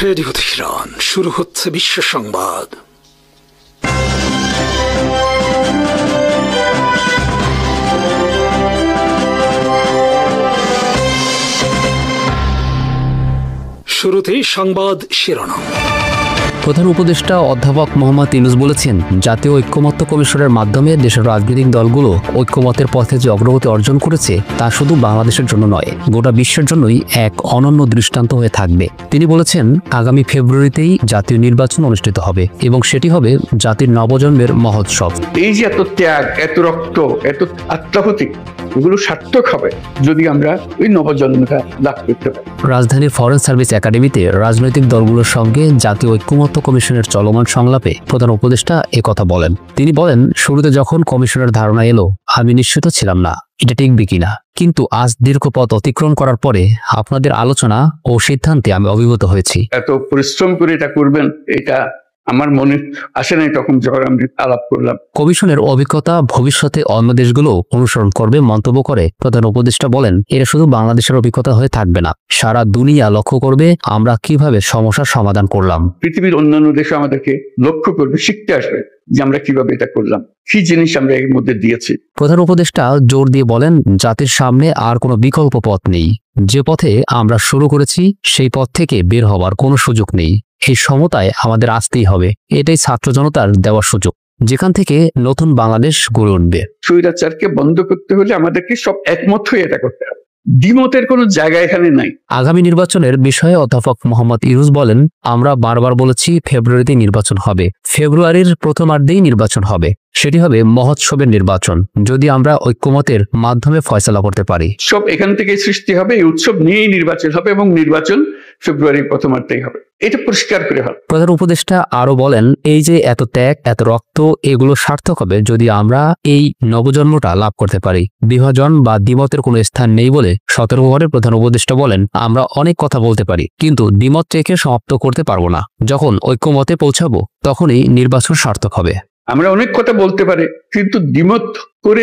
Radio Tehran, শুরু হচ্ছে বিশ্ব সংবাদ। শুরুতেই সংবাদ শিরোনাম। প্রধান উপদেষ্টা অধ্যাপক মোহাম্মদ ইউনূস বলেছেন, জাতীয় ঐক্যমত্য কমিশনের মাধ্যমে দেশের রাজনৈতিক দলগুলো ঐক্যমতের পথে যে অগ্রগতি অর্জন করেছে তা শুধু বাংলাদেশের জন্য নয়, গোটা বিশ্বের জন্যই এক অনন্য দৃষ্টান্ত হয়ে থাকবে। তিনি বলেছেন, আগামী ফেব্রুয়ারিতেই জাতীয় নির্বাচন অনুষ্ঠিত হবে এবং সেটি হবে জাতির নবজন্মের মহোৎসব। এই যে এত ত্যাগ, এত রক্ত, এত আত্মাহুতি, এগুলো সার্থক হবে যদি আমরা ওই নবজন্মটা লাভ করতে পারি। রাজধানীর ফরেন সার্ভিস একাডেমিতে রাজনৈতিক দলগুলোর সঙ্গে জাতীয় ঐক্যমত্য কমিশনের চলমান সংলাপে প্রধান উপদেষ্টা একথা বলেন। তিনি বলেন, শুরুতে যখন কমিশনের ধারণা এলো আমি নিশ্চিত ছিলাম না এটা টিকবে কিনা, কিন্তু আজ দীর্ঘ পথ অতিক্রম করার পরে আপনাদের আলোচনা ও সিদ্ধান্তে আমি অভিভূত হয়েছি। এত পরিশ্রম করে এটা করবেন, এটা আমার মনে আসে নাই তখন যখন আমি আলাপ করলাম। কমিশনের অভিজ্ঞতা ভবিষ্যতে অন্য দেশগুলো অনুসরণ করবে মন্তব্য করে প্রধান উপদেষ্টা বলেন, এটা শুধু বাংলাদেশের অভিজ্ঞতা হয়ে থাকবে না, সারা দুনিয়া লক্ষ্য করবে আমরা কিভাবে সমস্যার সমাধান করলাম। পৃথিবীর অন্যান্য দেশ আমাদেরকে লক্ষ্য করবে, শিখতে আসবে যে আমরা কিভাবে এটা করলাম, কি জিনিস আমরা এর মধ্যে দিয়েছি। প্রধান উপদেষ্টা জোর দিয়ে বলেন, জাতির সামনে আর কোনো বিকল্প পথ নেই। যে পথে আমরা শুরু করেছি সেই পথ থেকে বের হওয়ার কোনো সুযোগ নেই। এই সমতায় আমাদের আসতেই হবে। এটাই ছাত্র জনতার দেওয়ার সুযোগ, যেখান থেকে নতুন বাংলাদেশ গড়ে উঠবে। স্বৈরাচারকে বন্ধ করতে হলে আমাদেরকে সব একমত হয়ে এটা করতে হবে, দ্বিমতের কোনো জায়গা এখানে নাই। আগামী নির্বাচনের বিষয়ে অধ্যাপক মোহাম্মদ ইউনূস বলেন, আমরা বারবার বলেছি ফেব্রুয়ারিতে নির্বাচন হবে, ফেব্রুয়ারির প্রথমার্ধেই নির্বাচন হবে, সেটি হবে মহোৎসবের নির্বাচন যদি আমরা ঐক্যমতের মাধ্যমে ফয়সালা করতে পারি। সব এখান থেকে সৃষ্টি হবে, এই উৎসব নিয়েই নির্বাচন হবে এবং নির্বাচন ফেব্রুয়ারির প্রথমার্ধেই হবে, এটা পরিষ্কার করে হবে। প্রধান উপদেষ্টা আরো বলেন, এই যে এত ত্যাগ, এত রক্ত, এগুলো সার্থক হবে যদি আমরা এই নবজন্মটা লাভ করতে পারি। বিভাজন বা দ্বিমতের কোনো স্থান নেই বলে সতর্ক করে প্রধান উপদেষ্টা বলেন, আমরা অনেক কথা বলতে পারি কিন্তু দ্বিমত থেকে সমাপ্ত করতে পারবো না। যখন ঐক্যমতে পৌঁছাবো তখনই নির্বাচন সার্থক হবে। আমরা অনেক কথা বলতে পারি কিন্তু দ্বিমত করে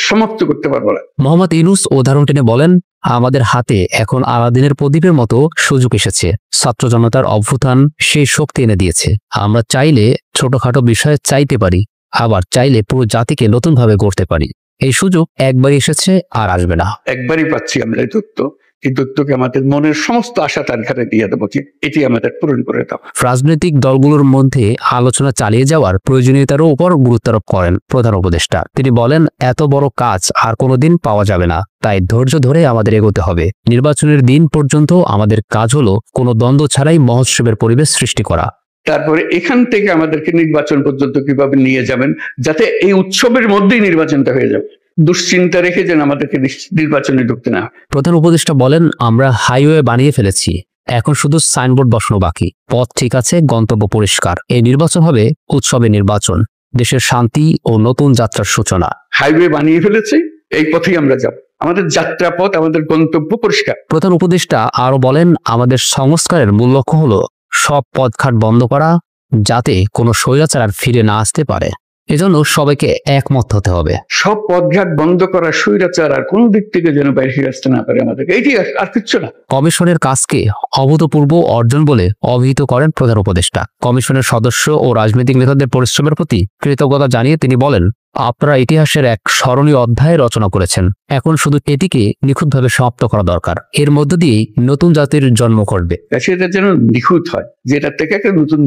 সমাপ্ত করতে পারবো না। মোহাম্মদ ইউনূস উদাহরণ টেনে বলেন, আমাদের হাতে এখন আলাদিনের প্রদীপের মতো সুযোগ এসেছে। ছাত্র জনতার অভ্যুত্থান সেই শক্তি এনে দিয়েছে। আমরা চাইলে ছোটখাটো বিষয়ে চাইতে পারি, আবার চাইলে পুরো জাতিকে নতুনভাবে গড়তে পারি। এই সুযোগ একবারই এসেছে, আর আসবে না। একবারই পাচ্ছি আমরা এই তথ্য, এই তথ্যকে আমাদের মনের সমস্ত আশা তার ঘাড়ে দিয়ে দেবো, এটি আমাদের পূরণ করে দাও। রাজনৈতিক দলগুলোর মধ্যে আলোচনা চালিয়ে যাওয়ার প্রয়োজনীয়তার উপর গুরুত্ব আরোপ করেন প্রধান উপদেষ্টা। তিনি বলেন, এত বড় কাজ আর কোনোদিন পাওয়া যাবে না, তাই ধৈর্য ধরে আমাদের এগোতে হবে। নির্বাচনের দিন পর্যন্ত আমাদের কাজ হলো কোনো দ্বন্দ্ব ছাড়াই মহোৎসবের পরিবেশ সৃষ্টি করা। তারপরে এখান থেকে আমাদেরকে নির্বাচন পর্যন্ত কিভাবে নিয়ে যাবেন যাতে এই উৎসবের মধ্যেই নির্বাচনটা হয়ে যাবে, দুশ্চিন্তা রেখে যেন আমাদেরকে নির্বাচনে ঢুকতে না। প্রধান উপদেষ্টা বলেন, আমরা হাইওয়ে বানিয়ে ফেলেছি, এখন শুধু সাইনবোর্ড বসানো বাকি। পথ ঠিক আছে, গন্তব্য পরিষ্কার। এই নির্বাচন হবে উৎসবের নির্বাচন, দেশের শান্তি ও নতুন যাত্রার সূচনা। হাইওয়ে বানিয়ে ফেলেছি, এই পথেই আমরা যাব, আমাদের যাত্রাপথ, আমাদের গন্তব্য পরিষ্কার। প্রধান উপদেষ্টা আরো বলেন, আমাদের সংস্কারের মূল লক্ষ্য হলো সব পথঘাট বন্ধ করা, যাতে কোনো স্বৈরাচার আর ফিরে না আসতে পারে। এজন্য সবাইকে একমত হতে হবে। সব পথঘাট বন্ধ করা, স্বৈরাচার আর কোন দিক থেকে যেন বাইরে আসতে না পারে আমাদেরকে, এটি আর কিচ্ছু না। কমিশনের কাজকে অভূতপূর্ব অর্জন বলে অভিহিত করেন প্রধান উপদেষ্টা। কমিশনের সদস্য ও রাজনৈতিক নেতাদের পরিশ্রমের প্রতি কৃতজ্ঞতা জানিয়ে তিনি বলেন, আপনারা ইতিহাসের এক স্মরণীয় অধ্যায় রচনা করেছেন, এখন শুধু এটিকে নিখুঁতভাবে সমাপ্ত করা দরকার। এর মধ্য দিয়েই নতুন জাতির জন্ম ঘটবে। সেটা যেন নিখুঁত হয়, যেটা থেকে একটা নতুন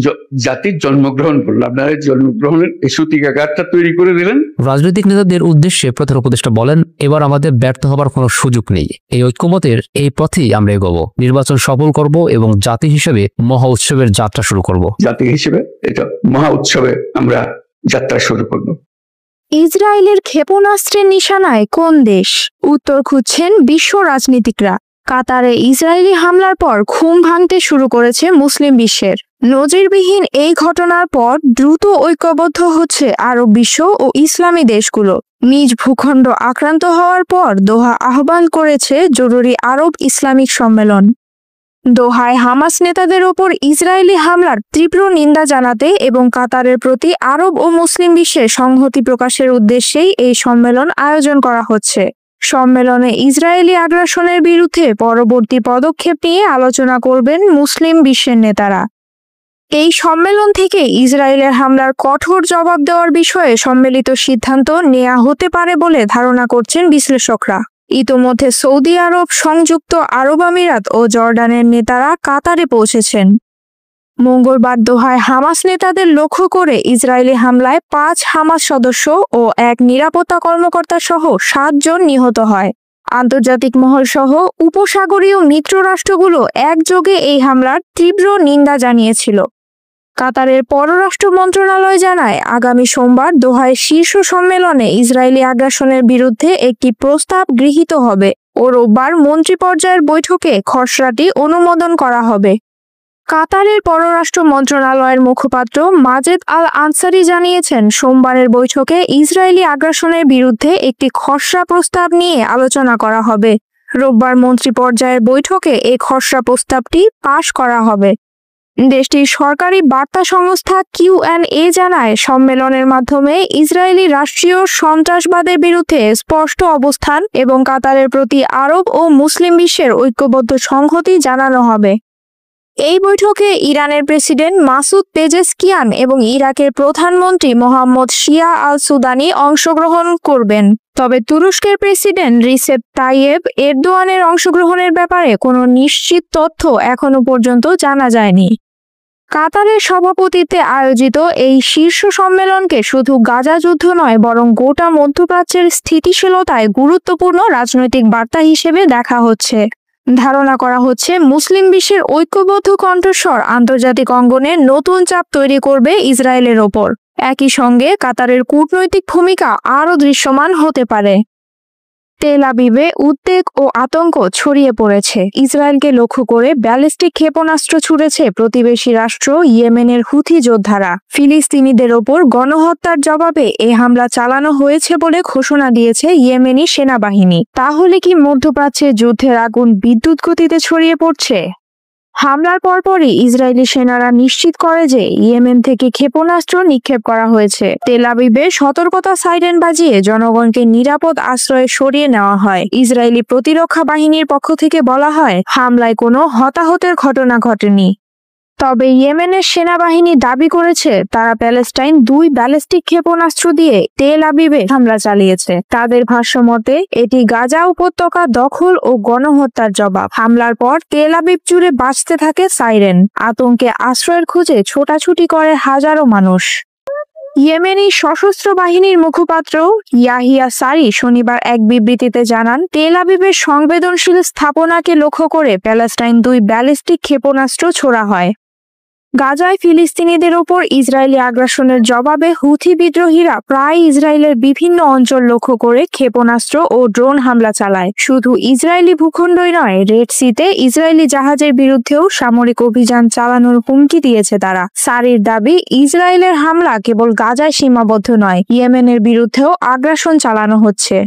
জাতির জন্মগ্রহণ করলো। আপনারা জন্মগ্রহণের এই সূতিকাগারটা তৈরি করে দিলেন। রাজনৈতিক নেতাদের উদ্দেশ্যে প্রধান উপদেষ্টা বলেন, এবার আমাদের ব্যর্থ হবার কোনো সুযোগ নেই। এই ঐক্যমতের এই পথেই আমরা এগোবো, নির্বাচন সফল করব এবং জাতি হিসেবে মহা উৎসবের যাত্রা শুরু করব। জাতি হিসেবে এটা মহা উৎসবে আমরা যাত্রা শুরু করব। ইসরায়েলের ক্ষেপণাস্ত্রের নিশানায় কোন দেশ? উত্তর খুঁজছেন বিশ্ব রাজনীতিকরা। কাতারে ইসরায়েলি হামলার পর ঘুম ভাঙতে শুরু করেছে মুসলিম বিশ্বের। নজিরবিহীন এই ঘটনার পর দ্রুত ঐক্যবদ্ধ হচ্ছে আরব বিশ্ব ও ইসলামী দেশগুলো। নিজ ভূখণ্ড আক্রান্ত হওয়ার পর দোহা আহ্বান করেছে জরুরি আরব ইসলামিক সম্মেলন। দোহায় হামাস নেতাদের ওপর ইসরায়েলি হামলার তীব্র নিন্দা জানাতে এবং কাতারের প্রতি আরব ও মুসলিম বিশ্বের সংহতি প্রকাশের উদ্দেশ্যেই এই সম্মেলন আয়োজন করা হচ্ছে। সম্মেলনে ইসরায়েলি আগ্রাসনের বিরুদ্ধে পরবর্তী পদক্ষেপ নিয়ে আলোচনা করবেন মুসলিম বিশ্বের নেতারা। এই সম্মেলন থেকে ইসরায়েলের হামলার কঠোর জবাব দেওয়ার বিষয়ে সম্মিলিত সিদ্ধান্ত নেওয়া হতে পারে বলে ধারণা করছেন বিশ্লেষকরা। ইতোমধ্যে সৌদি আরব, সংযুক্ত আরব আমিরাত ও জর্ডানের নেতারা কাতারে পৌঁছেছেন। মঙ্গলবার দোহায় হামাস নেতাদের লক্ষ্য করে ইসরায়েলি হামলায় 5 হামাস সদস্য ও এক নিরাপত্তা কর্মকর্তা সহ 7 জন নিহত হয়। আন্তর্জাতিক মহল সহ উপসাগরীয় মিত্র রাষ্ট্রগুলো একযোগে এই হামলার তীব্র নিন্দা জানিয়েছিল। কাতারের পররাষ্ট্র মন্ত্রণালয় জানায়, আগামী সোমবার দোহায় শীর্ষ সম্মেলনে ইসরায়েলি আগ্রাসনের বিরুদ্ধে একটি প্রস্তাব গৃহীত হবে ও রোববার মন্ত্রী পর্যায়ের বৈঠকে খসড়াটি অনুমোদন করা হবে। কাতারের পররাষ্ট্র মন্ত্রণালয়ের মুখপাত্র মাজেদ আল আনসারি জানিয়েছেন, সোমবারের বৈঠকে ইসরায়েলি আগ্রাসনের বিরুদ্ধে একটি খসড়া প্রস্তাব নিয়ে আলোচনা করা হবে। রোববার মন্ত্রী পর্যায়ের বৈঠকে এই খসড়া প্রস্তাবটি পাশ করা হবে। দেশটির সরকারি বার্তা সংস্থা QNA জানায়, সম্মেলনের মাধ্যমে ইসরায়েলি রাষ্ট্রীয় সন্ত্রাসবাদের বিরুদ্ধে স্পষ্ট অবস্থান এবং কাতারের প্রতি আরব ও মুসলিম বিশ্বের ঐক্যবদ্ধ সংহতি জানানো হবে। এই বৈঠকে ইরানের প্রেসিডেন্ট মাসুদ পেজেশকিয়ান এবং ইরাকের প্রধানমন্ত্রী মোহাম্মদ শিয়া আল সুদানি অংশগ্রহণ করবেন। তবে তুরস্কের প্রেসিডেন্ট রিসেপ তাইয়েব এরদোয়ানের অংশগ্রহণের ব্যাপারে কোনো নিশ্চিত তথ্য এখনো পর্যন্ত জানা যায়নি। কাতারের সভাপতিত্বে আয়োজিত এই শীর্ষ সম্মেলনকে শুধু গাজা যুদ্ধ নয়, বরং গোটা মধ্যপ্রাচ্যের স্থিতিশীলতায় গুরুত্বপূর্ণ রাজনৈতিক বার্তা হিসেবে দেখা হচ্ছে। ধারণা করা হচ্ছে, মুসলিম বিশ্বের ঐক্যবদ্ধ কণ্ঠস্বর আন্তর্জাতিক অঙ্গনে নতুন চাপ তৈরি করবে ইসরায়েলের ওপর। একই সঙ্গে কাতারের কূটনৈতিক ভূমিকা আরও দৃশ্যমান হতে পারে। তেল আবিবে উদ্বেগ ও আতঙ্ক ছড়িয়ে পড়েছে। ইসরায়েলকে লক্ষ্য করে ব্যালিস্টিক ক্ষেপণাস্ত্র ছুড়েছে প্রতিবেশী রাষ্ট্র ইয়েমেনের হুথি যোদ্ধারা। ফিলিস্তিনিদের ওপর গণহত্যার জবাবে এ হামলা চালানো হয়েছে বলে ঘোষণা দিয়েছে ইয়েমেনি সেনাবাহিনী। তাহলে কি মধ্যপ্রাচ্যে যুদ্ধের আগুন বিদ্যুৎ গতিতে ছড়িয়ে পড়ছে? হামলার পরপরই ইসরায়েলি সেনারা নিশ্চিত করে যে ইয়েমেন থেকে ক্ষেপণাস্ত্র নিক্ষেপ করা হয়েছে। তেল আবিবে সতর্কতা সাইরেন বাজিয়ে জনগণকে নিরাপদ আশ্রয়ে সরিয়ে নেওয়া হয়। ইসরায়েলি প্রতিরক্ষা বাহিনীর পক্ষ থেকে বলা হয়, হামলায় কোনো হতাহতের ঘটনা ঘটেনি। তবে ইয়েমেনের সেনাবাহিনী দাবি করেছে, তারা প্যালেস্টাইন 2 ব্যালিস্টিক ক্ষেপণাস্ত্র দিয়ে তেল আবিবে হামলা চালিয়েছে। তাদের ভাষ্যমতে এটি গাজা উপত্যকা দখল ও গণহত্যার জবাব। হামলার পর তেল আবিব জুড়ে বাজতে থাকে সাইরেন। আতঙ্কে আশ্রয়ের খোঁজে ছোটাছুটি করে হাজারো মানুষ। ইয়েমেনি সশস্ত্র বাহিনীর মুখপাত্র ইয়াহিয়া সারি শনিবার এক বিবৃতিতে জানান, তেল আবিবের সংবেদনশীল স্থাপনাকে লক্ষ্য করে প্যালেস্টাইন 2 ব্যালিস্টিক ক্ষেপণাস্ত্র ছোড়া হয়। গাজায় ফিলিস্তিনিদের ওপর ইসরায়েলি আগ্রাসনের জবাবে হুথি বিদ্রোহীরা প্রায় ইসরায়েলের বিভিন্ন অঞ্চল লক্ষ্য করে ক্ষেপণাস্ত্র ও ড্রোন হামলা চালায়। শুধু ইসরায়েলি ভূখণ্ডই নয়, রেড সিতে ইসরায়েলি জাহাজের বিরুদ্ধেও সামরিক অভিযান চালানোর হুমকি দিয়েছে তারা। সারির দাবি, ইসরায়েলের হামলা কেবল গাজায় সীমাবদ্ধ নয়, ইয়েমেনের বিরুদ্ধেও আগ্রাসন চালানো হচ্ছে।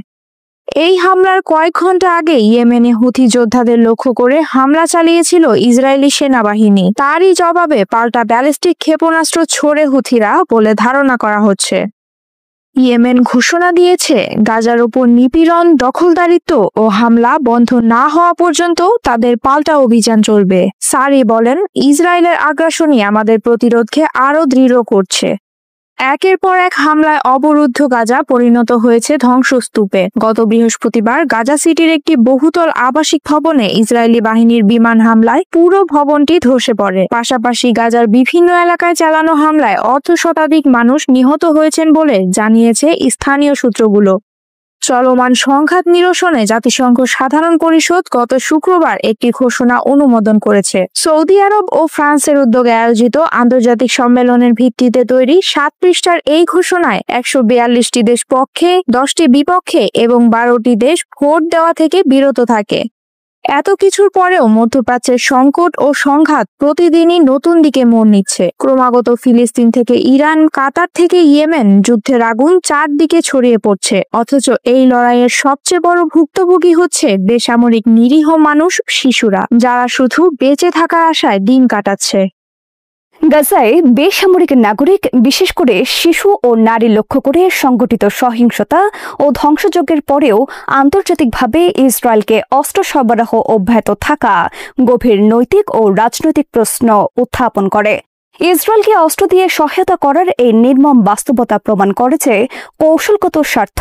এই হামলার কয়েক ঘন্টা আগে ইয়েমেনে হুথি যোদ্ধাদের লক্ষ্য করে হামলা চালিয়েছিল ইসরায়েলি সেনাবাহিনী। তারই জবাবে পাল্টা ব্যালিস্টিক ক্ষেপণাস্ত্র ছোড়ে হুথিরা বলে ধারণা করা হচ্ছে। ইয়েমেন ঘোষণা দিয়েছে, গাজার উপর নিপীড়ন, দখলদারিত্ব ও হামলা বন্ধ না হওয়া পর্যন্ত তাদের পাল্টা অভিযান চলবে। সারি বলেন, ইসরায়েলের আগ্রাসনই আমাদের প্রতিরোধকে আরও দৃঢ় করছে। একের পর এক হামলায় অবরুদ্ধ গাজা পরিণত হয়েছে ধ্বংসস্তূপে। গত বৃহস্পতিবার গাজা সিটির একটি বহুতল আবাসিক ভবনে ইসরায়েলি বাহিনীর বিমান হামলায় পুরো ভবনটি ধসে পড়ে। পাশাপাশি গাজার বিভিন্ন এলাকায় চালানো হামলায় অর্ধশতাধিক মানুষ নিহত হয়েছেন বলে জানিয়েছে স্থানীয় সূত্রগুলো। চলমান সংঘাত নিরসনে জাতিসংঘ সাধারণ পরিষদ গত শুক্রবার একটি ঘোষণা অনুমোদন করেছে। সৌদি আরব ও ফ্রান্সের উদ্যোগে আয়োজিত আন্তর্জাতিক সম্মেলনের ভিত্তিতে তৈরি 7 পৃষ্ঠার এই ঘোষণায় 142টি দেশ পক্ষে, 10টি বিপক্ষে এবং 12টি দেশ ভোট দেওয়া থেকে বিরত থাকে। এত কিছুর পরেও মধ্যপ্রাচ্যের সংকট ও সংঘাত প্রতিদিনই নতুন দিকে মোড় নিচ্ছে। ক্রমাগত ফিলিস্তিন থেকে ইরান, কাতার থেকে ইয়েমেন, যুদ্ধের আগুন চারদিকে ছড়িয়ে পড়ছে। অথচ এই লড়াইয়ের সবচেয়ে বড় ভুক্তভোগী হচ্ছে বেসামরিক নিরীহ মানুষ, শিশুরা, যারা শুধু বেঁচে থাকার আশায় দিন কাটাচ্ছে। গাজায় বেসামরিক নাগরিক, বিশেষ করে শিশু ও নারী লক্ষ্য করে সংগঠিত সহিংসতা ও ধ্বংসযজ্ঞের পরেও আন্তর্জাতিকভাবে ইসরায়েলকে অস্ত্র সরবরাহ অব্যাহত থাকা গভীর নৈতিক ও রাজনৈতিক প্রশ্ন উত্থাপন করে। ইসরায়েলকে অস্ত্র দিয়ে সহায়তা করার এই নির্মম বাস্তবতা প্রমাণ করেছে কৌশলগত স্বার্থ,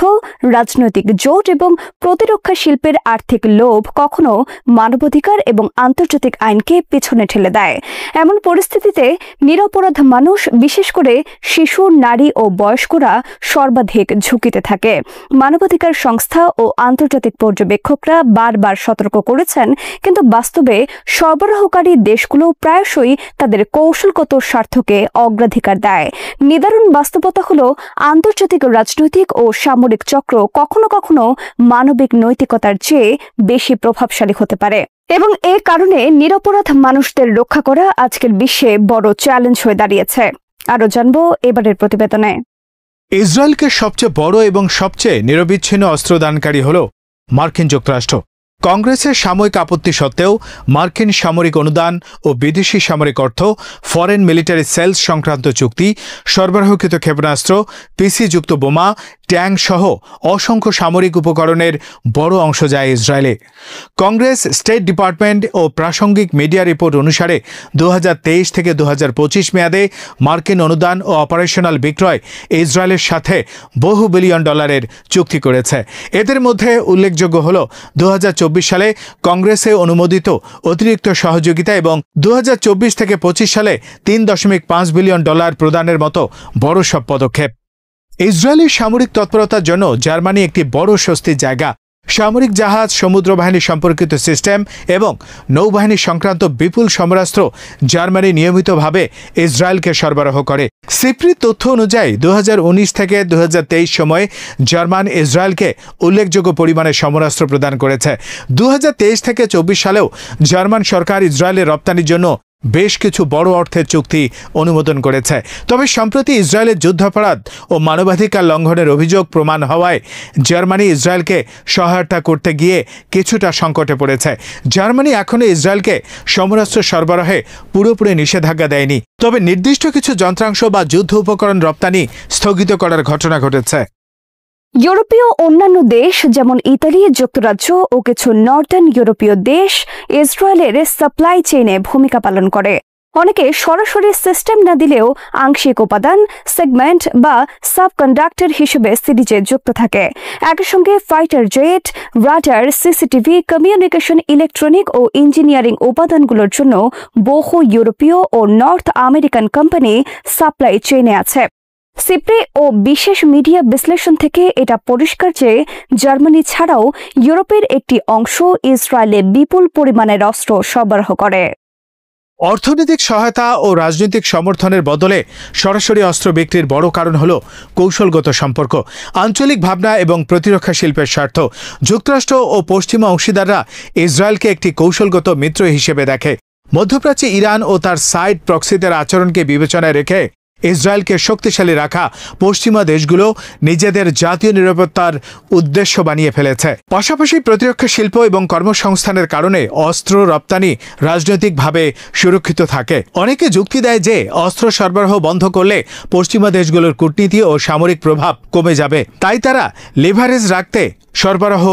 রাজনৈতিক জোট এবং প্রতিরক্ষা শিল্পের আর্থিক লোভ কখনো মানবাধিকার এবং আন্তর্জাতিক আইনকে পেছনে ঠেলে দেয়। এমন পরিস্থিতিতে নিরপরাধ মানুষ, বিশেষ করে শিশু, নারী ও বয়স্করা সর্বাধিক ঝুঁকিতে থাকে। মানবাধিকার সংস্থা ও আন্তর্জাতিক পর্যবেক্ষকরা বারবার সতর্ক করেছেন, কিন্তু বাস্তবে সরবরাহকারী দেশগুলো প্রায়শই তাদের কৌশলগত স্বার্থকে অগ্রাধিকার দেয়। নিদারুণ বাস্তবতা হল আন্তর্জাতিক রাজনৈতিক ও সামরিক চক্র কখনো কখনো মানবিক নৈতিকতার চেয়ে বেশি প্রভাবশালী হতে পারে, এবং এ কারণে নিরপরাধ মানুষদের রক্ষা করা আজকের বিশ্বে বড় চ্যালেঞ্জ হয়ে দাঁড়িয়েছে। আরো জানবো এবারের প্রতিবেদনে। ইসরায়েলকে সবচেয়ে বড় এবং সবচেয়ে নিরবিচ্ছিন্ন অস্ত্রদানকারী হল মার্কিন যুক্তরাষ্ট্র। কংগ্রেসের সাময়িক আপত্তি সত্ত্বেও মার্কিন সামরিক অনুদান ও বিদেশি সামরিক অর্থ, ফরেন মিলিটারি সেলস সংক্রান্ত চুক্তি, সরবরাহকৃত ক্ষেপণাস্ত্র, পিসি-যুক্ত বোমা, ট্যাঙ্ক সহ অসংখ্য সামরিক উপকরণের বড় অংশ যায় ইসরায়েলে। কংগ্রেস, স্টেট ডিপার্টমেন্ট ও প্রাসঙ্গিক মিডিয়া রিপোর্ট অনুসারে 2023 থেকে 2025 মেয়াদে মার্কিন অনুদান ও অপারেশনাল বিক্রয় ইসরায়েলের সাথে বহু বিলিয়ন ডলারের চুক্তি করেছে। এদের মধ্যে উল্লেখযোগ্য হল 2024 সালে কংগ্রেসে অনুমোদিত অতিরিক্ত সহযোগিতা এবং 2024 থেকে 25 সালে 3.5 বিলিয়ন ডলার প্রদানের মতো বড় সব পদক্ষেপ। ইসরায়েলের সামরিক তৎপরতার জন্য জার্মানি একটি বড় স্বস্তির জায়গা। সামরিক জাহাজ, সমুদ্র বাহিনী সম্পর্কিত সিস্টেম এবং নৌবাহিনী সংক্রান্ত বিপুল সমরাস্ত্র জার্মানি নিয়মিতভাবে ইসরায়েলকে সরবরাহ করে। সিপ্রির তথ্য অনুযায়ী 2019 থেকে 2023 সময়ে জার্মান ইসরায়েলকে উল্লেখযোগ্য পরিমাণে সমরাস্ত্র প্রদান করেছে। 2023 থেকে 24 সালেও জার্মান সরকার ইসরায়েলের রপ্তানির জন্য বেশ কিছু বড় অর্থের চুক্তি অনুমোদন করেছে। তবে সম্প্রতি ইসরায়েলের যুদ্ধাপরাধ ও মানবাধিকার লঙ্ঘনের অভিযোগ প্রমাণ হওয়ায় জার্মানি ইসরায়েলকে সহায়তা করতে গিয়ে কিছুটা সংকটে পড়েছে। জার্মানি এখনো ইসরায়েলকে সমরাস্ত্র সরবরাহে পুরোপুরি নিষেধাজ্ঞা দেয়নি, তবে নির্দিষ্ট কিছু যন্ত্রাংশ বা যুদ্ধ উপকরণ রপ্তানি স্থগিত করার ঘটনা ঘটেছে। ইউরোপীয় অন্যান্য দেশ যেমন ইতালি, যুক্তরাজ্য ও কিছু নর্দার্ন ইউরোপীয় দেশ ইসরায়েলের সাপ্লাই চেইনে ভূমিকা পালন করে। অনেকে সরাসরি সিস্টেম না দিলেও আংশিক উপাদান, সেগমেন্ট বা সাবকন্ডাক্টর হিসেবে সিরিজে যুক্ত থাকে। একই সঙ্গে fighter jet, radar, CCTV, communication, electronic ও ইঞ্জিনিয়ারিং উপাদানগুলোর জন্য বহু ইউরোপীয় ও নর্থ আমেরিকান কোম্পানি সাপ্লাই চেইনে আছে। সিপ্রি ও বিশেষ মিডিয়া বিশ্লেষণ থেকে এটা পরিষ্কার যে জার্মানি ছাড়াও ইউরোপের একটি অংশ ইসরায়েলে বিপুল পরিমাণের অস্ত্র সরবরাহ করে। অর্থনৈতিক সহায়তা ও রাজনৈতিক সমর্থনের বদলে সরাসরি অস্ত্র বিক্রির বড় কারণ হল কৌশলগত সম্পর্ক, আঞ্চলিক ভাবনা এবং প্রতিরক্ষা শিল্পের স্বার্থ। যুক্তরাষ্ট্র ও পশ্চিমা অংশীদাররা ইসরায়েলকে একটি কৌশলগত মিত্র হিসেবে দেখে। মধ্যপ্রাচ্যে ইরান ও তার সাইড প্রক্সিদের আচরণকে বিবেচনায় রেখে ইসরায়েলকে শক্তিশালী রাখা পশ্চিমা দেশগুলো নিজেদের জাতীয় নিরাপত্তার উদ্দেশ্য বানিয়ে ফেলেছে। পাশাপাশি প্রতিরক্ষা শিল্প এবং কর্মসংস্থানের কারণে অস্ত্র রপ্তানি রাজনৈতিকভাবে সুরক্ষিত থাকে। অনেকে যুক্তি দেয় যে অস্ত্র সরবরাহ বন্ধ করলে পশ্চিমা দেশগুলোর কূটনীতি ও সামরিক প্রভাব কমে যাবে, তাই তারা লিভারেজ রাখতে সরবরাহ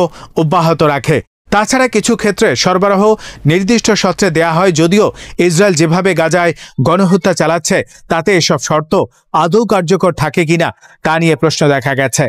অব্যাহত রাখে। তাছাড়া কিছু ক্ষেত্রে সরবরাহ নির্দিষ্ট শর্তে দেয়া হয়, যদিও ইসরায়েল যেভাবে গাজায় গণহত্যা চালাচ্ছে তাতে এসব শর্ত আদৌ কার্যকর থাকে কিনা তা নিয়ে প্রশ্ন দেখা গেছে।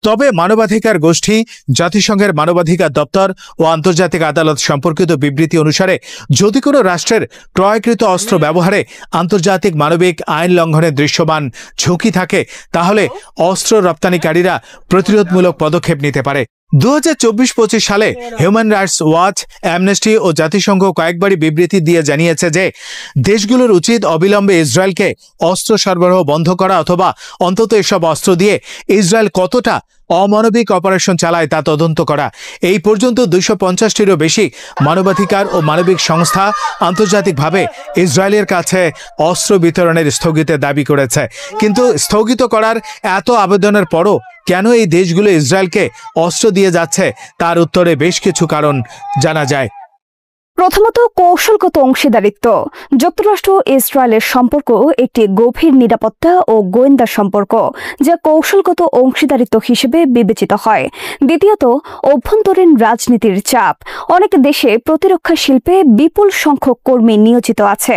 তবে মানবাধিকার গোষ্ঠী, জাতিসংঘের মানবাধিকার দপ্তর ও আন্তর্জাতিক আদালত সম্পর্কিত বিবৃতি অনুসারে যদি কোনো রাষ্ট্রের ক্রয়কৃত অস্ত্র ব্যবহারে আন্তর্জাতিক মানবিক আইন লঙ্ঘনের দৃশ্যমান ঝুঁকি থাকে, তাহলে অস্ত্র রপ্তানিকারীরা প্রতিরোধমূলক পদক্ষেপ নিতে পারে। 2024-25 সালে হিউম্যান রাইটস ওয়াচ, অ্যামনেস্টি ও জাতিসংঘ কয়েকবারই বিবৃতি দিয়ে জানিয়েছে যে দেশগুলোর উচিত অবিলম্বে ইসরায়েলকে অস্ত্র সরবরাহ বন্ধ করা অথবা অন্তত এসব অস্ত্র দিয়ে ইসরায়েল কতটা অমানবিক অপারেশন চালায় তা তদন্ত করা। এই পর্যন্ত 250টিরও বেশি মানবাধিকার ও মানবিক সংস্থা আন্তর্জাতিকভাবে ইসরায়েলের কাছে অস্ত্র বিতরণের স্থগিতের দাবি করেছে। কিন্তু স্থগিত করার এত আবেদনের পরও কেন এই দেশগুলো ইসরায়েলকে অস্ত্র দিয়ে যাচ্ছে তার উত্তরে বেশ কিছু কারণ জানা যায়। প্রথমত, কৌশলগত অংশীদারিত্ব। যুক্তরাষ্ট্র ইসরায়েলের সম্পর্ক একটি গভীর নিরাপত্তা ও গোয়েন্দা সম্পর্ক, যা কৌশলগত অংশীদারিত্ব হিসেবে বিবেচিত হয়। দ্বিতীয়ত, অভ্যন্তরীণ রাজনীতির চাপ। অনেক দেশে প্রতিরক্ষা শিল্পে বিপুল সংখ্যক কর্মী নিয়োজিত আছে।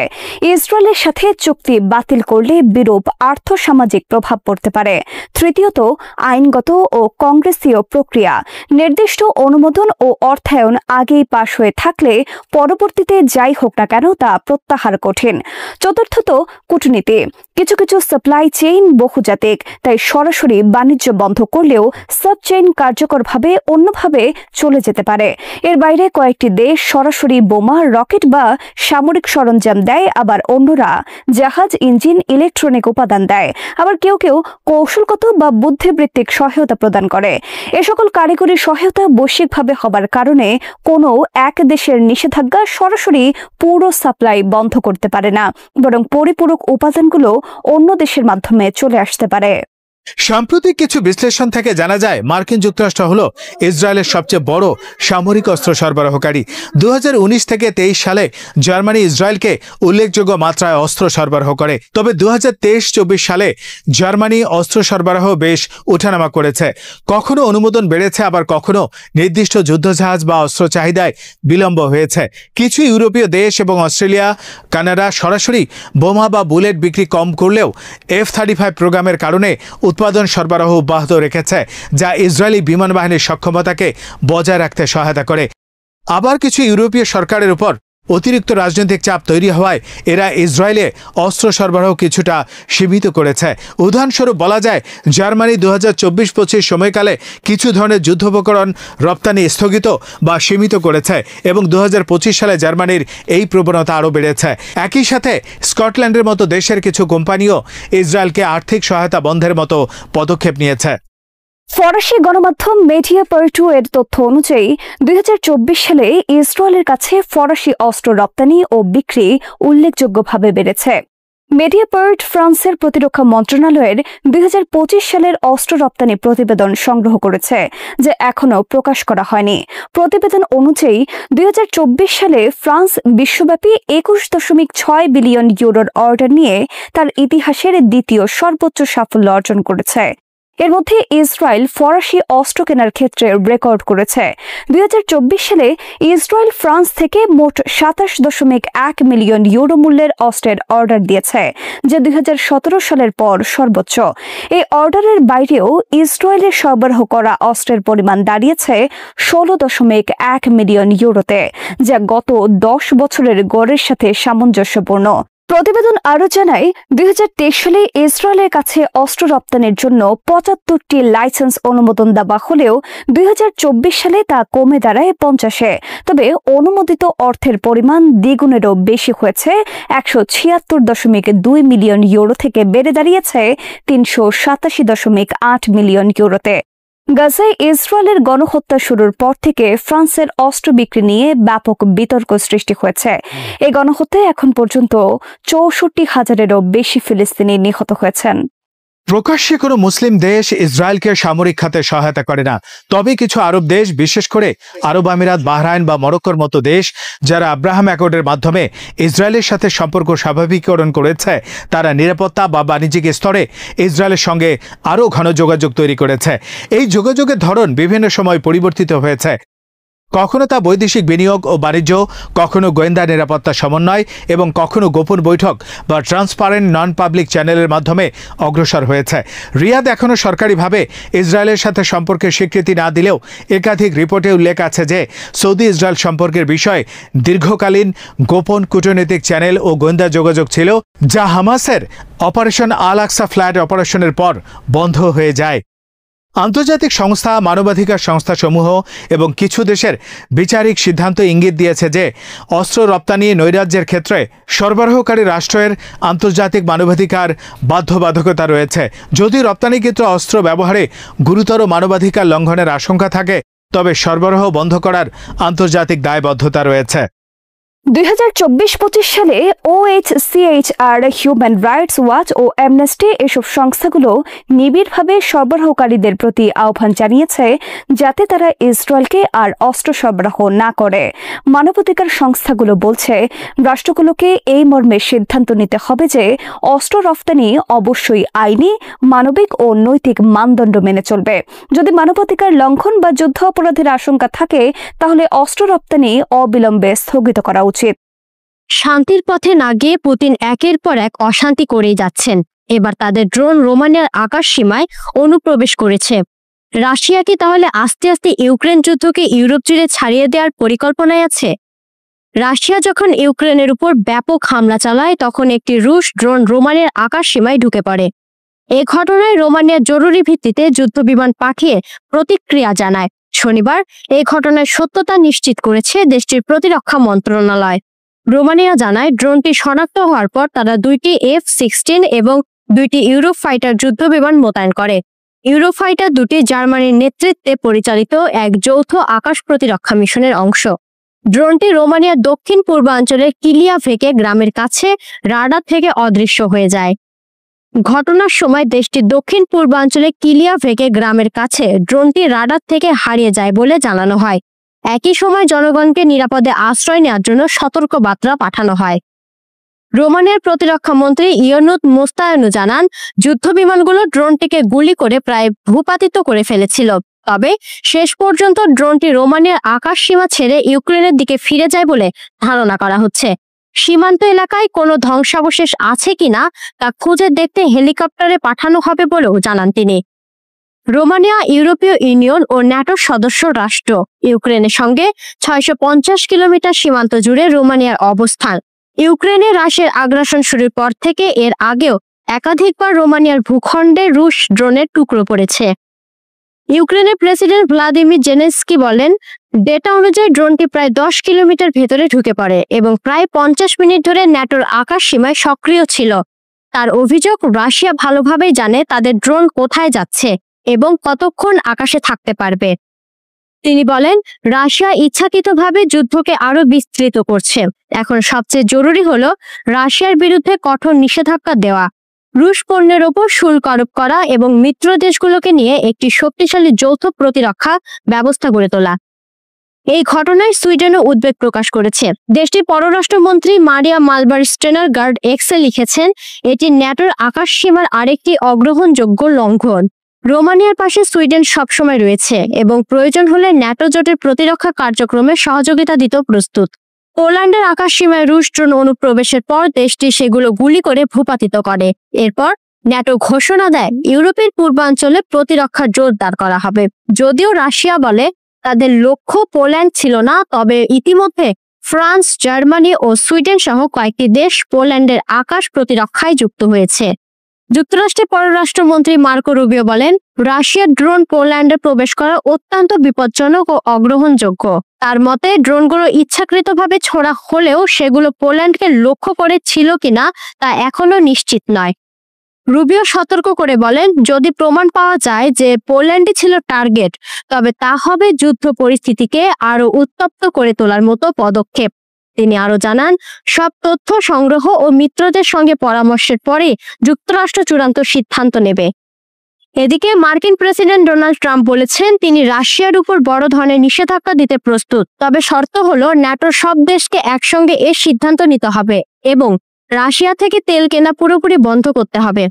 ইসরায়েলের সাথে চুক্তি বাতিল করলে বিরূপ আর্থসামাজিক প্রভাব পড়তে পারে। তৃতীয়ত, আইনগত ও কংগ্রেসীয় প্রক্রিয়া। নির্দিষ্ট অনুমোদন ও অর্থায়ন আগেই পাশ হয়ে থাকলে পরবর্তীতে যাই হোক না কেন তা প্রত্যাহার কঠিন। চতুর্থত, কূটনীতি। কিছু কিছু সাপ্লাই চেইন বহুজাতিক, তাই সরাসরি বাণিজ্য বন্ধ করলেও সাব চেইন কার্যকরভাবে অন্যভাবে চলে যেতে পারে। এর বাইরে কয়েকটি দেশ সরাসরি বোমা, রকেট বা সামরিক সরঞ্জাম দেয়, আবার অন্যরা জাহাজ, ইঞ্জিন, ইলেকট্রনিক উপাদান দেয়। আবার কেউ কেউ কৌশলগত বা বুদ্ধিবৃত্তিক সহায়তা প্রদান করে। এ সকল কারিগরি সহায়তা বৈশ্বিকভাবে হবার কারণে কোনো এক দেশের নিষেধাজ্ঞা সরাসরি পুরো সাপ্লাই বন্ধ করতে পারে না, বরং পরিপূরক উপাদানগুলো অন্য দেশের মাধ্যমে চলে আসতে পারে। সাম্প্রতিক কিছু বিশ্লেষণ থেকে জানা যায় মার্কিন যুক্তরাষ্ট্র হল ইসরায়েলের সবচেয়ে বড় সামরিক অস্ত্র সরবরাহকারী। 2019 থেকে 23 সালে জার্মানি ইসরায়েলকে উল্লেখযোগ্য মাত্রায় অস্ত্র সরবরাহ করে। তবে 2023-24 সালে জার্মানি অস্ত্র সরবরাহ বেশ ওঠানামা করেছে। কখনো অনুমোদন বেড়েছে, আবার কখনো নির্দিষ্ট যুদ্ধজাহাজ বা অস্ত্র চাহিদায় বিলম্ব হয়েছে। কিছু ইউরোপীয় দেশ এবং অস্ট্রেলিয়া, কানাডা সরাসরি বোমা বা বুলেট বিক্রি কম করলেও F-35 প্রোগ্রামের কারণে উৎপাদন সরবরাহ অব্যাহত রেখেছে, যা ইসরায়েলি বিমান বাহিনীর সক্ষমতাকে বজায় রাখতে সহায়তা করে। আবার কিছু ইউরোপীয় সরকারের উপর অতিরিক্ত রাজনৈতিক চাপ তৈরি হওয়ায় এরা ইসরায়েলে অস্ত্র সরবরাহ কিছুটা সীমিত করেছে। উদাহরণস্বরূপ বলা যায়, জার্মানি 2024-25 সময়কালে কিছু ধরনের যুদ্ধোপকরণ রপ্তানি স্থগিত বা সীমিত করেছে এবং 2025 সালে জার্মানির এই প্রবণতা আরও বেড়েছে। একই সাথে স্কটল্যান্ডের মতো দেশের কিছু কোম্পানিও ইসরায়েলকে আর্থিক সহায়তা বন্ধের মতো পদক্ষেপ নিয়েছে। ফরাসি গণমাধ্যম মেডিয়াপার্টু এর তথ্য অনুযায়ী 2024 সালে ইসরায়েলের কাছে ফরাসি অস্ত্র রপ্তানি ও বিক্রি উল্লেখযোগ্যভাবে বেড়েছে। মেডিয়াপার্ট ফ্রান্সের প্রতিরক্ষা মন্ত্রণালয়ের 2025 সালের অস্ত্র রপ্তানি প্রতিবেদন সংগ্রহ করেছে, যা এখনও প্রকাশ করা হয়নি। প্রতিবেদন অনুযায়ী 2024 সালে ফ্রান্স বিশ্বব্যাপী 21.6 বিলিয়ন ইউরোর অর্ডার নিয়ে তার ইতিহাসের দ্বিতীয় সর্বোচ্চ সাফল্য অর্জন করেছে। এর মধ্যে ইসরায়েল ফরাসি অস্ত্র কেনার ক্ষেত্রে রেকর্ড করেছে। 2024 সালে ইসরায়েল ফ্রান্স থেকে মোট 27.1 মিলিয়ন ইউরো মূল্যের অস্ত্রের অর্ডার দিয়েছে, যা 2017 সালের পর সর্বোচ্চ। এই অর্ডারের বাইরেও ইসরায়েলের সরবরাহ করা অস্ত্রের পরিমাণ দাঁড়িয়েছে 16.1 মিলিয়ন ইউরোতে, যা গত 10 বছরের গড়ের সাথে সামঞ্জস্যপূর্ণ। প্রতিবেদন আরও জানায়, 2023 সালে ইসরায়েলের কাছে অস্ত্র রপ্তানির জন্য 75টি লাইসেন্স অনুমোদন দেওয়া হলেও 2024 সালে তা কমে দাঁড়ায় 50-এ। তবে অনুমোদিত অর্থের পরিমাণ দ্বিগুণেরও বেশি হয়েছে, 176.2 মিলিয়ন ইউরো থেকে বেড়ে দাঁড়িয়েছে 387.8 মিলিয়ন ইউরোতে। গাজায় ইসরায়েলের গণহত্যা শুরুর পর থেকে ফ্রান্সের অস্ত্র বিক্রি নিয়ে ব্যাপক বিতর্ক সৃষ্টি হয়েছে। এই গণহত্যায় এখন পর্যন্ত 64,000-এরও বেশি ফিলিস্তিনি নিহত হয়েছেন। প্রকাশ্যে কোনো মুসলিম দেশ ইসরায়েলকে সামরিক খাতে সহায়তা করে না। তবে কিছু আরব দেশ, বিশেষ করে আরব আমিরাত, বাহরাইন বা মরক্কোর মতো দেশ, যারা আব্রাহাম অ্যাকর্ডের মাধ্যমে ইসরায়েলের সাথে সম্পর্ক স্বাভাবিকীকরণ করেছে, তারা নিরাপত্তা বা বাণিজ্যিক স্তরে ইসরায়েলের সঙ্গে আরও ঘন যোগাযোগ তৈরি করেছে। এই যোগাযোগের ধরন বিভিন্ন সময় পরিবর্তিত হয়েছে। কখনো তা বৈদেশিক বিনিয়োগ ও বাণিজ্য, কখনো গোয়েন্দা নিরাপত্তা সমন্বয় এবং কখনো গোপন বৈঠক বা ট্রান্সপারেন্ট নন পাবলিক চ্যানেলের মাধ্যমে অগ্রসর হয়েছে। রিয়াদ এখনও সরকারিভাবে ইসরায়েলের সাথে সম্পর্কের স্বীকৃতি না দিলেও একাধিক রিপোর্টে উল্লেখ আছে যে সৌদি ইসরায়েল সম্পর্কের বিষয়ে দীর্ঘকালীন গোপন কূটনৈতিক চ্যানেল ও গোয়েন্দা যোগাযোগ ছিল, যা হামাসের অপারেশন আল আকসা ফ্ল্যাট অপারেশনের পর বন্ধ হয়ে যায়। আন্তর্জাতিক সংস্থা, মানবাধিকার সংস্থাসমূহ এবং কিছু দেশের বিচারিক সিদ্ধান্ত ইঙ্গিত দিয়েছে যে অস্ত্র রপ্তানি নৈরাজ্যের ক্ষেত্রে সরবরাহকারী রাষ্ট্রের আন্তর্জাতিক মানবাধিকার বাধ্যবাধকতা রয়েছে। যদি রপ্তানিকৃত অস্ত্র ব্যবহারে গুরুতর মানবাধিকার লঙ্ঘনের আশঙ্কা থাকে, তবে সরবরাহ বন্ধ করার আন্তর্জাতিক দায়বদ্ধতা রয়েছে। 2024-25 সালে OHCHR, হিউম্যান রাইটস ওয়াচ ও অ্যামনেস্টি এসব সংস্থাগুলো নিবিড়ভাবে সরবরাহকারীদের প্রতি আহ্বান জানিয়েছে যাতে তারা ইসরায়েলকে আর অস্ত্র সরবরাহ না করে। মানবাধিকার সংস্থাগুলো বলছে রাষ্ট্রগুলোকে এই মর্মে সিদ্ধান্ত নিতে হবে যে অস্ত্র রফতানি অবশ্যই আইনি, মানবিক ও নৈতিক মানদণ্ড মেনে চলবে। যদি মানবাধিকার লঙ্ঘন বা যুদ্ধ অপরাধের আশঙ্কা থাকে তাহলে অস্ত্র রপ্তানি অবিলম্বে স্থগিত করা উচিত। শান্তির পথে না গিয়ে পুতিন একের পর এক অশান্তি করেই যাচ্ছেন। এবার তাদের ড্রোন রোমানিয়ার আকাশ সীমায় অনুপ্রবেশ করেছে। রাশিয়া কি তাহলে আস্তে আস্তে ইউক্রেন যুদ্ধকে ইউরোপ জুড়ে ছাড়িয়ে দেওয়ার পরিকল্পনায় আছে? রাশিয়া যখন ইউক্রেনের উপর ব্যাপক হামলা চালায় তখন একটি রুশ ড্রোন রোমানিয়ার আকাশ সীমায় ঢুকে পড়ে। এ ঘটনায় রোমানিয়া জরুরি ভিত্তিতে যুদ্ধবিমান পাঠিয়ে প্রতিক্রিয়া জানায়। শনিবার এই ঘটনার সত্যতা নিশ্চিত করেছে দেশটির প্রতিরক্ষা মন্ত্রণালয়। রোমানিয়া জানায় ড্রোনটি শনাক্ত হওয়ার পর তারা 2টি F-16 এবং 2টি ইউরোফাইটার যুদ্ধবিমান মোতায়েন করে। ইউরোফাইটার দুটি জার্মানির নেতৃত্বে পরিচালিত এক যৌথ আকাশ প্রতিরক্ষা মিশনের অংশ। ড্রোনটি রোমানিয়ার দক্ষিণ পূর্বাঞ্চলের কিলিয়াভেকে গ্রামের কাছে রাডার থেকে অদৃশ্য হয়ে যায়। ঘটনার সময় দেশটির দক্ষিণ পূর্বাঞ্চলে কিলিয়াভেকে গ্রামের কাছে ড্রোনটি রাডার থেকে হারিয়ে যায় বলে জানানো হয়। একই সময় জনগণকে নিরাপদে আশ্রয় নেওয়ার জন্য সতর্ক বার্তা পাঠানো হয়। রোমানিয়ার প্রতিরক্ষা মন্ত্রী ইয়নুত মোস্তায়ানু জানান যুদ্ধবিমানগুলো ড্রোনটিকে গুলি করে প্রায় ভূপাতিত করে ফেলেছিল। তবে শেষ পর্যন্ত ড্রোনটি রোমানিয়ার আকাশ সীমা ছেড়ে ইউক্রেনের দিকে ফিরে যায় বলে ধারণা করা হচ্ছে। সীমান্ত এলাকায় কোনো ধ্বংসাবশেষ আছে কিনা তা খুঁজে দেখতে হেলিকপ্টারে পাঠানো হবে বলেও জানান তিনি। রোমানিয়া ইউরোপীয় ইউনিয়ন ও ন্যাটোর সদস্য রাষ্ট্র। ইউক্রেনের সঙ্গে 650 কিলোমিটার সীমান্ত জুড়ে রোমানিয়ার অবস্থান। ইউক্রেনে রাশিয়ার আগ্রাসন শুরুর পর থেকে এর আগেও একাধিকবার রোমানিয়ার ভূখণ্ডে রুশ ড্রোনের টুকরো পড়েছে। ইউক্রেনের প্রেসিডেন্ট ভ্লাদিমির জেলেনস্কি বলেন ডেটা অনুযায়ী ড্রোনটি প্রায় 10 কিলোমিটার ভেতরে ঢুকে পড়ে এবং প্রায় 50 মিনিট ধরে ন্যাটোর আকাশ সীমায় সক্রিয় ছিল। তার অভিযোগ রাশিয়া ভালোভাবেই জানে তাদের ড্রোন কোথায় যাচ্ছে এবং কতক্ষণ আকাশে থাকতে পারবে। তিনি বলেন রাশিয়া ইচ্ছাকৃতভাবে যুদ্ধকে আরো বিস্তৃত করছে। এখন সবচেয়ে জরুরি হলো রাশিয়ার বিরুদ্ধে কঠোর নিষেধাজ্ঞা দেওয়া, রুশ পণ্যের ওপর শুল্ক আরোপ করা এবং মিত্র দেশগুলোকে নিয়ে একটি শক্তিশালী যৌথ প্রতিরক্ষা ব্যবস্থা গড়ে তোলা। এই ঘটনায় সুইডেনও উদ্বেগ প্রকাশ করেছে। দেশটির পররাষ্ট্রমন্ত্রী মারিয়া মালবারস্টেনার গার্ড এক্সে লিখেছেন এটি ন্যাটোর আকাশ সীমার আরেকটি অগ্রহণযোগ্য লঙ্ঘন। রোমানিয়ার পাশে সুইডেন সবসময় রয়েছে এবং প্রয়োজন হলে ন্যাটো জোটের প্রতিরক্ষা কার্যক্রমে সহযোগিতা দিতে প্রস্তুত। পোল্যান্ডের আকাশ সীমায় রুশ ড্রোন অনুপ্রবেশের পর দেশটি সেগুলো গুলি করে ভূপাতিত করে। এরপর ন্যাটো ঘোষণা দেয় ইউরোপের পূর্বাঞ্চলে প্রতিরক্ষা জোরদার করা হবে। যদিও রাশিয়া বলে তাদের লক্ষ্য পোল্যান্ড ছিল না, তবে ইতিমধ্যে ফ্রান্স, জার্মানি ও সুইডেন সহ কয়েকটি দেশ পোল্যান্ডের আকাশ প্রতিরক্ষায় যুক্ত হয়েছে। যুক্তরাষ্ট্রের পররাষ্ট্রমন্ত্রী মার্কো রুবিও বলেন রাশিয়ার ড্রোন পোল্যান্ডে প্রবেশ করা অত্যন্ত বিপজ্জনক ও অগ্রহণযোগ্য। তার মতে ড্রোনগুলো ইচ্ছাকৃতভাবে ছোড়া হলেও সেগুলো পোল্যান্ডকে লক্ষ্য করে ছিল কিনা তা এখনো নিশ্চিত নয়। রুবিও সতর্ক করে বলেন যদি প্রমাণ পাওয়া যায় যে পোল্যান্ডই ছিল টার্গেট তবে তা হবে যুদ্ধ পরিস্থিতিকে আরো উত্তপ্ত করে তোলার মতো পদক্ষেপ। তিনি আরো জানান সব তথ্য সংগ্রহ ও মিত্রদের সঙ্গে পরামর্শের পরে যুক্তরাষ্ট্র চূড়ান্ত সিদ্ধান্ত নেবে। এদিকে মার্কিন প্রেসিডেন্ট ডোনাল্ড ট্রাম্প বলেছেন তিনি রাশিয়ার উপর বড় ধরনের নিষেধাজ্ঞা দিতে প্রস্তুত, তবে শর্ত হলো ন্যাটোর সব দেশকে একসঙ্গে এর সিদ্ধান্ত নিতে হবে এবং রাশিয়া থেকে তেল কেনা পুরোপুরি বন্ধ করতে হবে।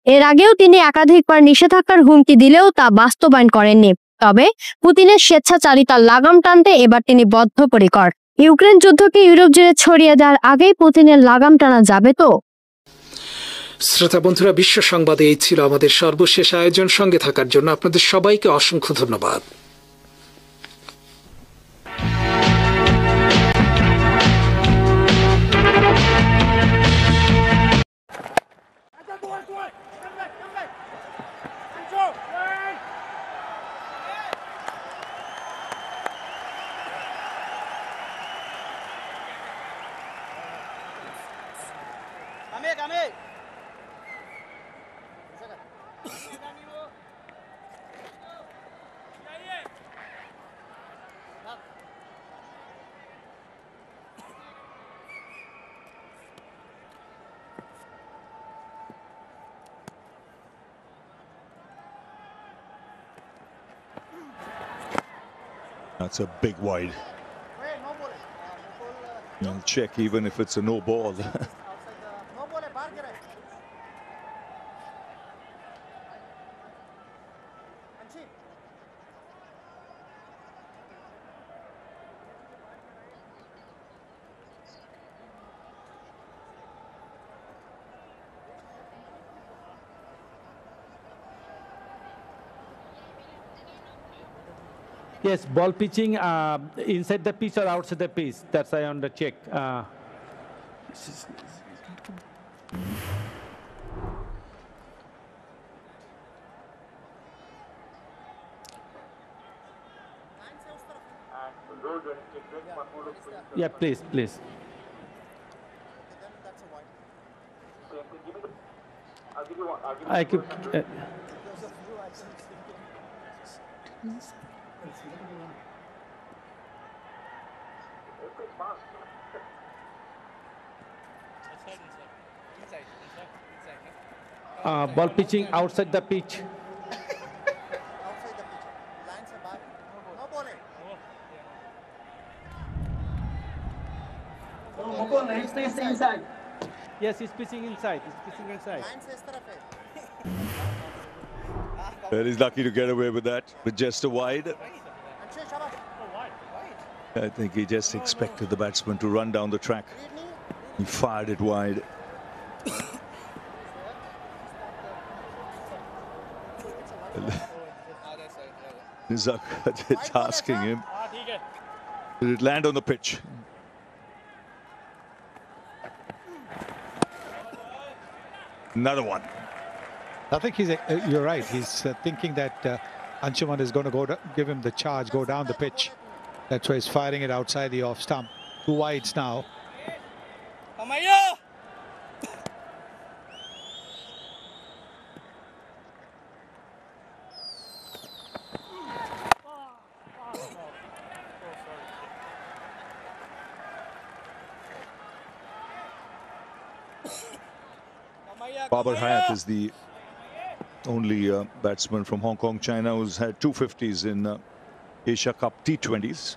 এর আগেও তিনি একাধিকবার নিষেধাজ্ঞার হুমকি দিলেও তা বাস্তবায়ন করেননি। তবে পুতিনের স্বেচ্ছাচারিতার লাগাম টানতে এবার তিনি বদ্ধপরিকর। ইউক্রেন যুদ্ধকে ইউরোপ জুড়ে ছড়িয়ে দেওয়ার আগেই পুতিনের লাগাম টানা যাবে তো? শ্রোতা বন্ধুরা, বিশ্ব সংবাদে এই ছিল আমাদের সর্বশেষ আয়োজন। সঙ্গে থাকার জন্য আপনাদের সবাইকে অসংখ্য ধন্যবাদ। That's a big wide. And check even if it's a no ball. Yes, ball pitching inside the pitch or outside the pitch. That's I on the check. Yeah, please, please. I could. Ball pitching outside the pitch. Yes, he's pitching inside. He's pitching inside. Well, he's lucky to get away with that, with just a wide. I think he just expected the batsman to run down the track. He fired it wide. Nizak is asking him, did it land on the pitch? Another one. I think you're right. He's thinking that Anshuman is going to give him the charge, go down the pitch. That's why he's firing it outside the off stump. 2 wides now. Babar Hayat is the only batsman from Hong Kong, China, who's had 250s in Asia Cup T20s.